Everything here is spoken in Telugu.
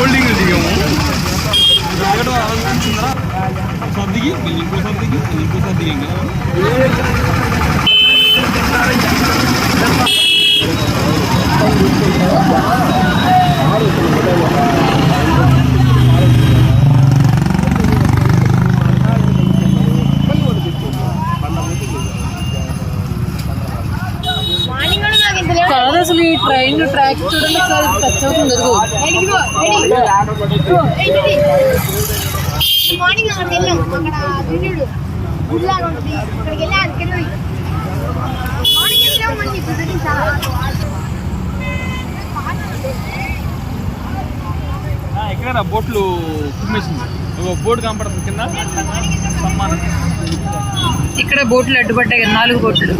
హోల్డింగ్ దిగాము సర్దికి ఇంకో సర్దికి కాదు అసలు ఈ ట్రైన్ ట్రాక్ చూడండి టచ్ అవుతుంది మార్నింగ్ అక్కడికి వెళ్ళాం అక్కడ వీడు గుడిలాగా ఉంటుంది అక్కడికి వెళ్ళి అక్కడికి మార్నింగ్ వెళ్ళాం మంచి ఎక్కడ బోట్లు బోట్ కనపడుతుంది కింద ఇక్కడ బోట్లు అడ్డుపడ్డాయి 4 బోట్లు.